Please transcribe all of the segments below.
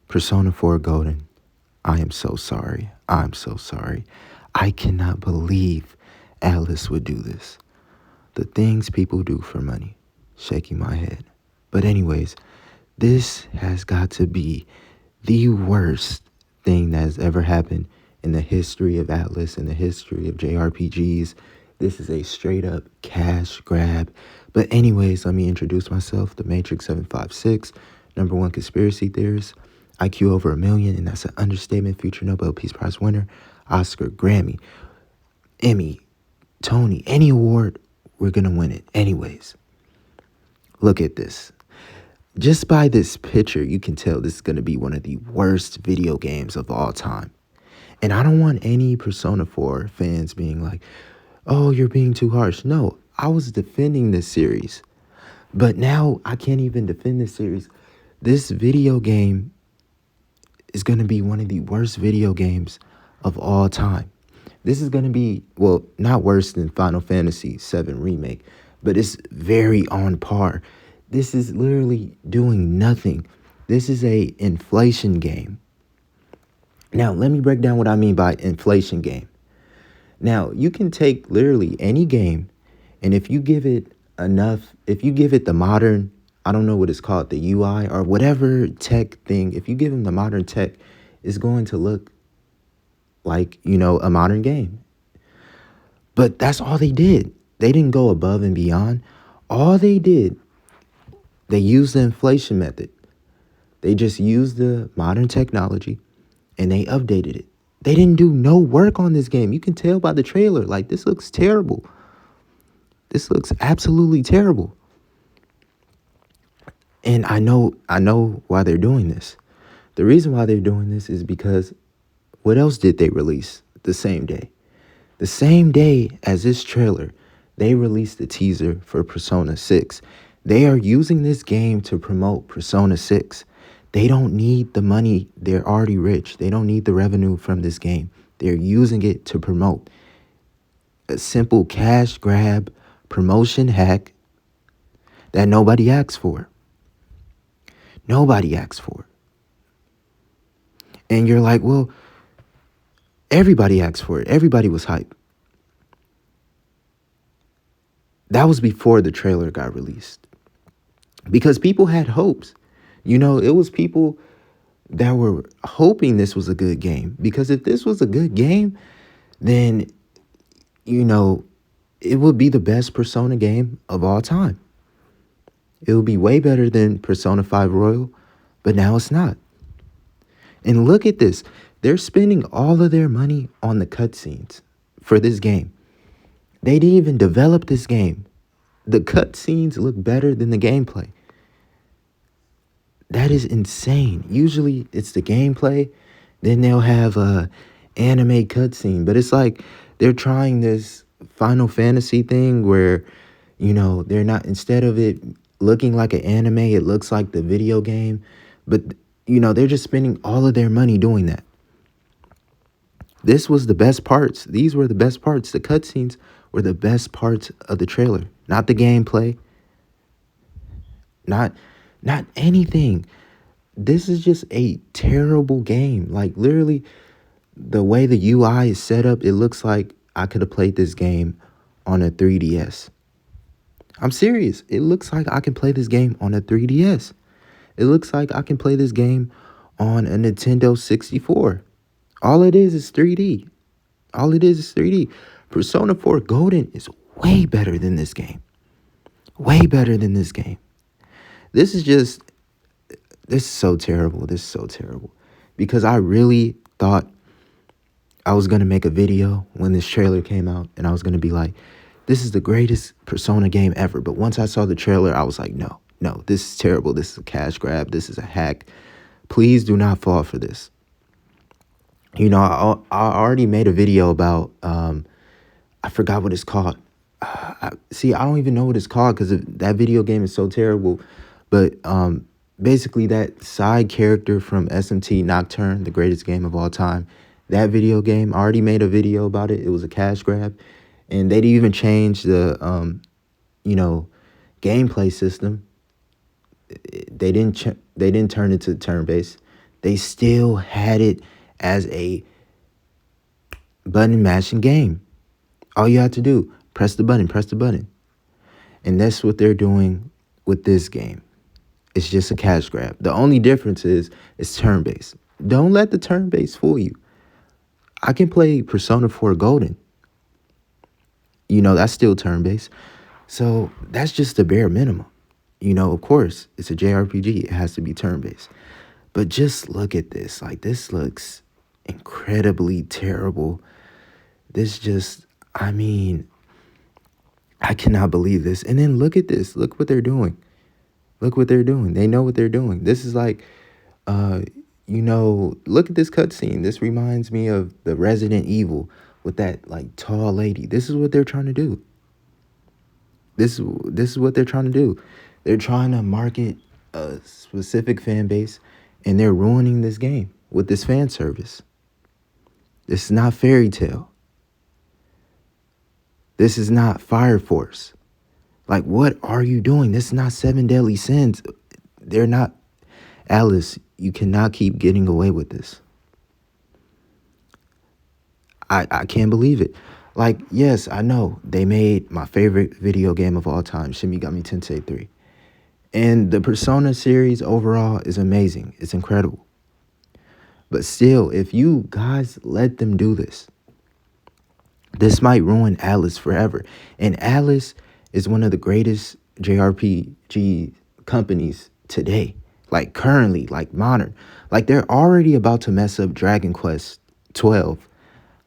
Persona 4 Golden, I am so sorry. I'm so sorry. I cannot believe Atlus would do this. The things people do for money. Shaking my head. But anyways, this has got to be the worst thing that has ever happened in the history of Atlus, in the history of JRPGs. This is a straight up cash grab. But anyways, let me introduce myself, the Matrix 756, #1 conspiracy theorist, IQ over 1,000,000, and that's an understatement, future Nobel Peace Prize winner, Oscar, Grammy, Emmy, Tony, any award, we're gonna win it. Anyways, look at this. Just by this picture, you can tell this is gonna be one of the worst video games of all time. And I don't want any Persona 4 fans being like, oh, you're being too harsh. No, I was defending this series. But now I can't even defend this series. This video game is going to be one of the worst video games of all time. This is going to be, well, not worse than Final Fantasy VII Remake, but it's very on par. This is literally doing nothing. This is a inflation game. Now, let me break down what I mean by inflation game. Now, you can take literally any game, and if you give it enough, if you give it the modern, I don't know what it's called, the UI or whatever tech thing, if you give them the modern tech, it's going to look like, a modern game. But that's all they did. They didn't go above and beyond. All they did, they used the inflation method. They just used the modern technology and they updated it. They didn't do no work on this game. You can tell by the trailer. Like, this looks terrible. This looks absolutely terrible. And I know why they're doing this. The reason why they're doing this is because what else did they release the same day? The same day as this trailer, they released the teaser for Persona 6. They are using this game to promote Persona 6. They don't need the money. They're already rich. They don't need the revenue from this game. They're using it to promote. A simple cash grab promotion hack that nobody asked for. Nobody asked for. And you're like, well, everybody asked for it. Everybody was hyped. That was before the trailer got released. Because people had hopes. It was people that were hoping this was a good game. Because if this was a good game, then, it would be the best Persona game of all time. It would be way better than Persona 5 Royal, but now it's not. And look at this. They're spending all of their money on the cutscenes for this game. They didn't even develop this game. The cutscenes look better than the gameplay. That is insane. Usually it's the gameplay, then they'll have a anime cutscene. But it's like they're trying this Final Fantasy thing where, they're not, instead of it looking like an anime, it looks like the video game. But, they're just spending all of their money doing that. This was the best parts. These were the best parts. The cutscenes were the best parts of the trailer. Not the gameplay. Not anything. This is just a terrible game. Like, literally, the way the UI is set up, it looks like I could have played this game on a 3DS. I'm serious. It looks like I can play this game on a 3DS. It looks like I can play this game on a Nintendo 64. All it is 3D. All it is 3D. Persona 4 Golden is way better than this game. Way better than this game. This is so terrible. This is so terrible. Because I really thought I was going to make a video when this trailer came out. And I was going to be like, this is the greatest Persona game ever. But once I saw the trailer, I was like, no, this is terrible. This is a cash grab. This is a hack. Please do not fall for this. I already made a video about, I forgot what it's called. I don't even know what it's called because that video game is so terrible. But basically that side character from SMT Nocturne, the greatest game of all time, that video game, I already made a video about it. It was a cash grab. And they didn't even change the, gameplay system. They didn't turn it to turn-based. They still had it as a button mashing game. All you have to do, press the button, press the button. And that's what they're doing with this game. It's just a cash grab. The only difference is it's turn-based. Don't let the turn-based fool you. I can play Persona 4 Golden. That's still turn-based. So that's just the bare minimum. Of course, it's a JRPG. It has to be turn-based. But just look at this. Like, this looks incredibly terrible. I cannot believe this. And then look at this. Look what they're doing. Look what they're doing. They know what they're doing. This is like, look at this cutscene. This reminds me of the Resident Evil with that like tall lady. This is what they're trying to do. This is what they're trying to do. They're trying to market a specific fan base, and they're ruining this game with this fan service. This is not Fairy Tail. This is not Fire Force. Like, what are you doing? This is not Seven Deadly Sins. They're not. Alice, you cannot keep getting away with this. I can't believe it. Like, yes, I know they made my favorite video game of all time, Shin Megami Tensei 3. And the Persona series overall is amazing. It's incredible. But still, if you guys let them do this, this might ruin Alice forever. And Alice is one of the greatest JRPG companies today. Like currently, like modern. Like they're already about to mess up Dragon Quest 12.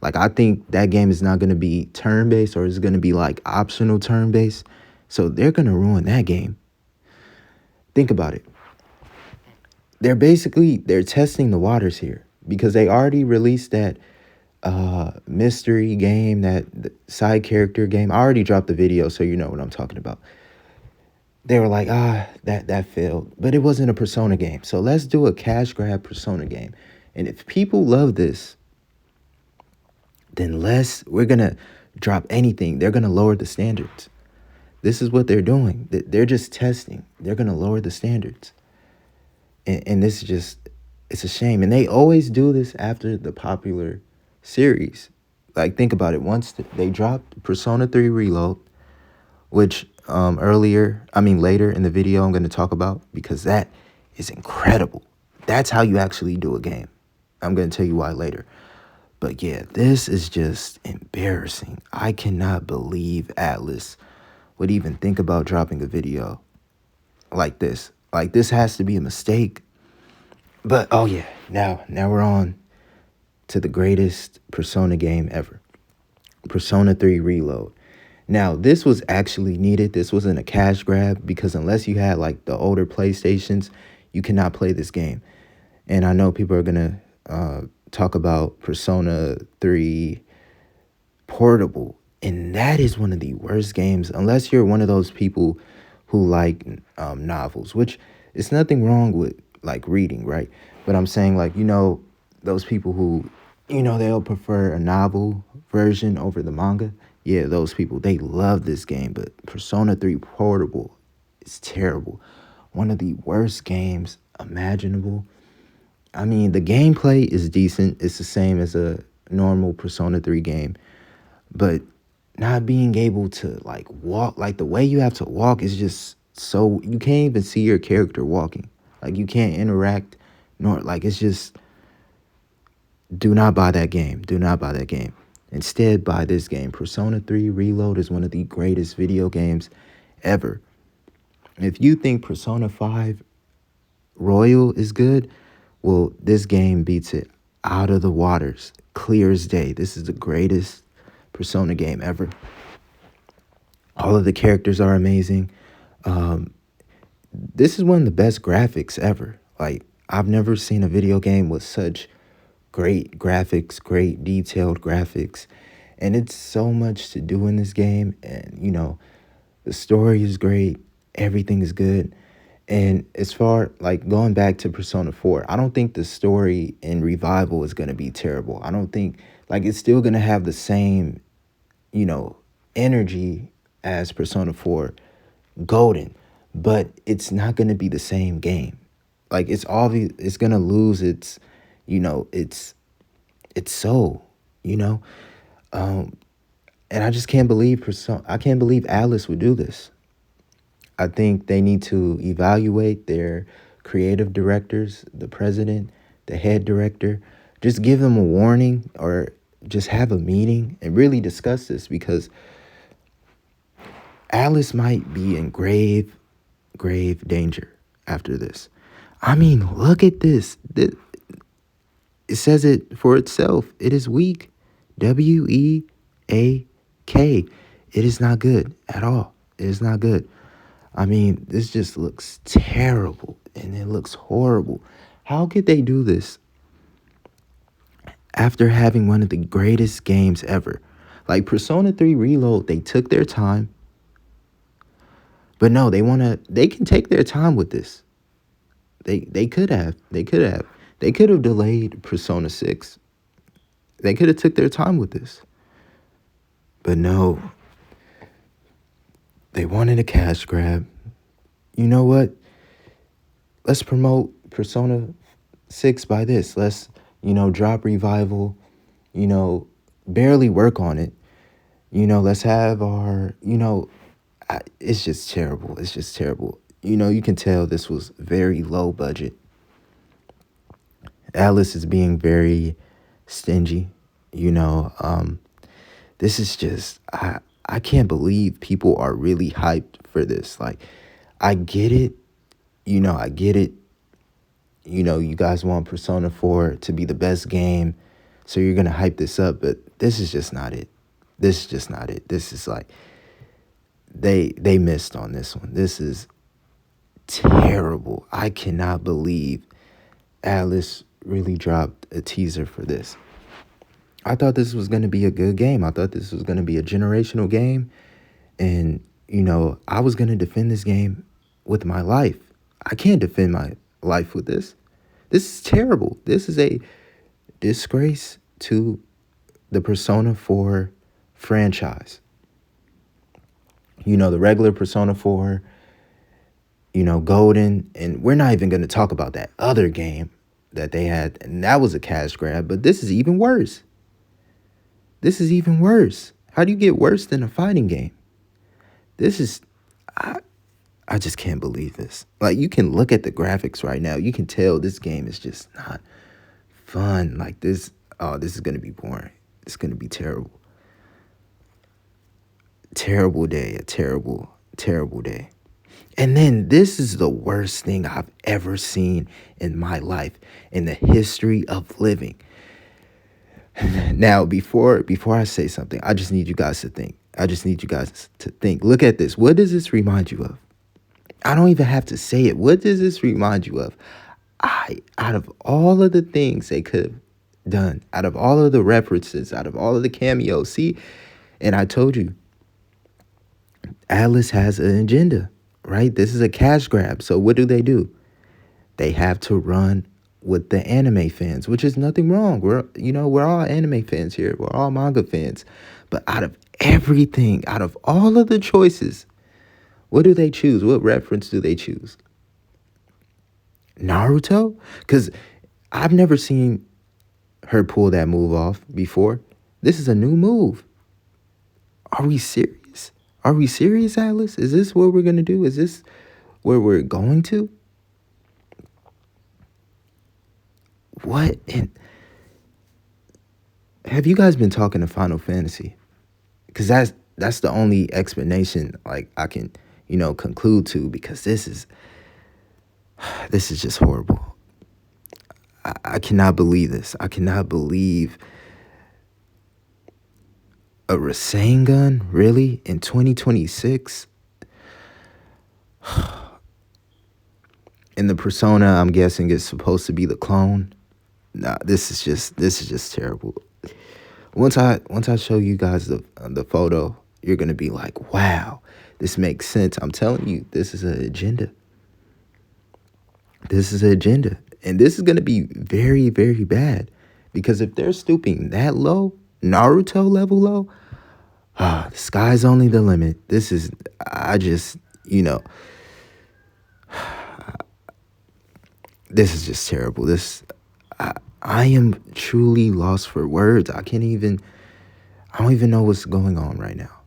Like I think that game is not going to be turn-based, or it's going to be like optional turn-based. So they're going to ruin that game. Think about it. They're testing the waters here, because they already released that mystery game, that side character game. I already dropped the video, so you know what I'm talking about. They were like, that failed. But it wasn't a Persona game. So let's do a cash grab Persona game. And if people love this, then we're going to drop anything. They're going to lower the standards. This is what they're doing. They're just testing. They're going to lower the standards. And this is just, it's a shame. And they always do this after the popular series. Like, think about it. Once they dropped Persona 3 Reload, which later in the video I'm going to talk about, because that is incredible. That's how you actually do a game. I'm going to tell you why later. But yeah, this is just embarrassing. I cannot believe Atlus would even think about dropping a video like this. Like, this has to be a mistake. But oh yeah, now we're on to the greatest Persona game ever. Persona 3 Reload. Now, this was actually needed. This wasn't a cash grab, because unless you had like the older PlayStations, you cannot play this game. And I know people are going to talk about Persona 3 Portable, and that is one of the worst games, unless you're one of those people who like novels, which is nothing wrong with like reading, right? But I'm saying, like, those people who, they'll prefer a novel version over the manga. Yeah, those people, they love this game. But Persona 3 Portable is terrible. One of the worst games imaginable. I mean, the gameplay is decent. It's the same as a normal Persona 3 game. But not being able to, like, walk, like, the way you have to walk is just so... You can't even see your character walking. Like, you can't interact, nor... Like, it's just... Do not buy that game. Do not buy that game. Instead, buy this game. Persona 3 Reload is one of the greatest video games ever. If you think Persona 5 Royal is good... Well, this game beats it out of the waters, clear as day. This is the greatest Persona game ever. All of the characters are amazing. This is one of the best graphics ever. Like, I've never seen a video game with such great graphics, great detailed graphics. And it's so much to do in this game. And, the story is great. Everything is good. And as far, like, going back to Persona 4, I don't think the story in Revival is going to be terrible. I don't think, like, it's still going to have the same, energy as Persona 4 Golden. But it's not going to be the same game. Like it's obvious it's gonna lose its, its soul, you know. Um, and I just can't believe I can't believe Alice would do this. I think they need to evaluate their creative directors, the president, the head director. Just give them a warning or just have a meeting and really discuss this because Alice might be in grave, grave danger after this. I mean, look at this. It says it for itself. It is weak. WEAK. It is not good at all. It is not good. I mean, this just looks terrible and it looks horrible. How could they do this after having one of the greatest games ever? Like Persona 3 Reload, they took their time. But no, they can take their time with this. They could have. They could have. They could have delayed Persona 6. They could have took their time with this. But no. They wanted a cash grab. You know what? Let's promote Persona 6 by this. Let's, drop Revival, barely work on it. Let's have our, it's just terrible. It's just terrible. You can tell this was very low budget. Alice is being very stingy. This is just, I can't believe people are really hyped for this. Like, I get it. I get it. You guys want Persona 4 to be the best game, so you're going to hype this up, but this is just not it. This is just not it. This is like, they missed on this one. This is terrible. I cannot believe Alice really dropped a teaser for this. I thought this was going to be a good game. I thought this was going to be a generational game. And, I was going to defend this game with my life. I can't defend my life with this. This is terrible. This is a disgrace to the Persona 4 franchise. The regular Persona 4, Golden, and we're not even going to talk about that other game that they had, and that was a cash grab, but this is even worse. This is even worse. How do you get worse than a fighting game? This is, I just can't believe this. Like, you can look at the graphics right now. You can tell this game is just not fun. Like this, this is going to be boring. It's going to be terrible. Terrible day, a terrible, terrible day. And then this is the worst thing I've ever seen in my life, in the history of living. Now, before I say something, I just need you guys to think. Look at this. What does this remind you of? I don't even have to say it. What does this remind you of? Out of all of the things they could have done, out of all of the references, out of all of the cameos, see, and I told you, Alice has an agenda, right? This is a cash grab. So what do? They have to run with the anime fans, which is nothing wrong. We're all anime fans here. We're all manga fans. But out of everything, out of all of the choices, what do they choose? What reference do they choose? Naruto? Because I've never seen her pull that move off before. This is a new move. Are we serious? Are we serious, Alice? Is this what we're going to do? Is this where we're going to? What? And have you guys been talking to Final Fantasy? Because that's the only explanation like I can, conclude to, because this is just horrible. I cannot believe this. I cannot believe a Rasengan, really, in 2026? And the Persona, I'm guessing, is supposed to be the clone. Nah, this is just terrible. Once I show you guys the photo, you're gonna be like, wow, this makes sense. I'm telling you, this is an agenda. This is an agenda. And this is gonna be very, very bad. Because if they're stooping that low, Naruto level low, the sky's only the limit. This is, This is just terrible. I am truly lost for words. I don't even know what's going on right now.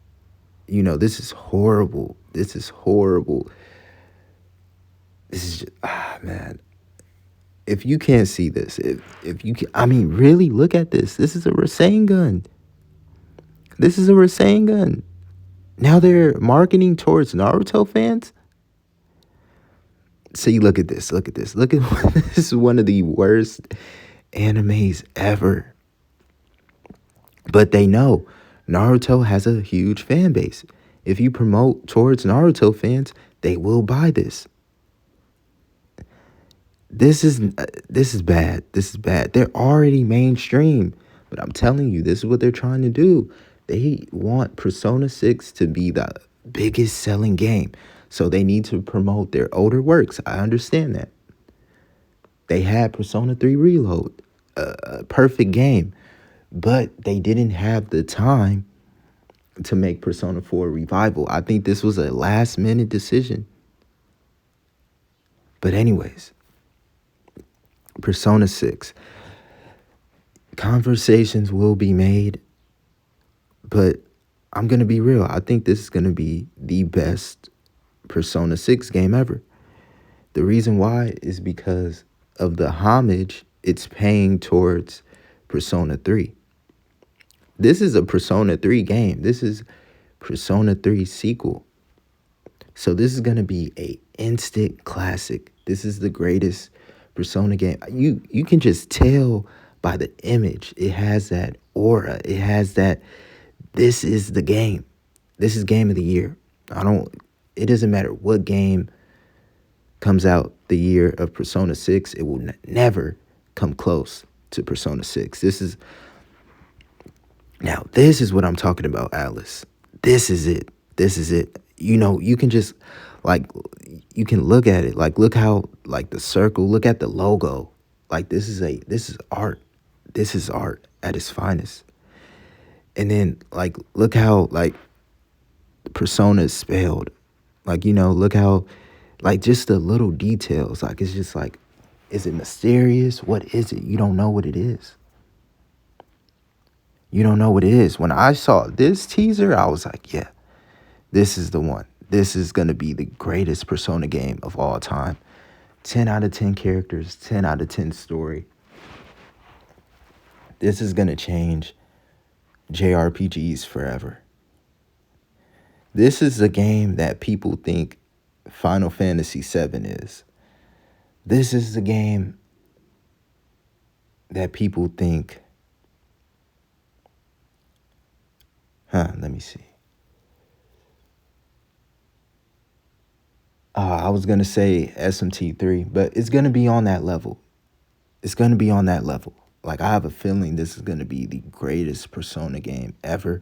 This is horrible. This is horrible. This is just, man. If you can't see this, if you can, I mean, really look at this. This is a Rasengan. This is a Rasengan. Now they're marketing towards Naruto fans. See, look at this. Look at this. Look at this is one of the worst animes ever. But they know Naruto has a huge fan base. If you promote towards Naruto fans, they will buy this. This is bad. This is bad. They're already mainstream, but I'm telling you, this is what they're trying to do. They want Persona 6 to be the biggest selling game. So they need to promote their older works. I understand that. They had Persona 3 Reload, a perfect game, but they didn't have the time to make Persona 4 Revival. I think this was a last minute decision. But anyways, Persona 6. Conversations will be made, but I'm going to be real. I think this is going to be the best Persona 6 game ever. The reason why is because of the homage it's paying towards Persona 3. This is a Persona 3 game. This is Persona 3 sequel. So this is going to be a instant classic. This is the greatest Persona game. You can just tell by the image. It has that aura. It has that this is the game. This is game of the year. It doesn't matter what game comes out the year of Persona 6, it will never come close to Persona 6. This is what I'm talking about, Alice. This is it. This is it. You can just you can look at it. Look how the circle, look at the logo. This is art. This is art at its finest. And then look how Persona is spelled. Look how just the little details. It's just is it mysterious? What is it? You don't know what it is. You don't know what it is. When I saw this teaser, I was like, yeah, this is the one. This is going to be the greatest Persona game of all time. 10 out of 10 characters, 10 out of 10 story. This is going to change JRPGs forever. This is a game that people think Final Fantasy VII is. This is the game that people think... let me see. I was going to say SMT3, but it's going to be on that level. It's going to be on that level. I have a feeling this is going to be the greatest Persona game ever.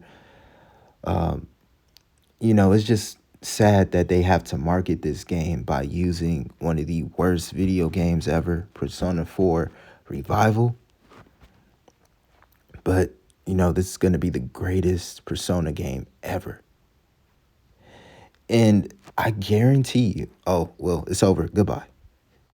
It's just sad that they have to market this game by using one of the worst video games ever, Persona 4 Revival. But, this is going to be the greatest Persona game ever. And I guarantee you, it's over. Goodbye.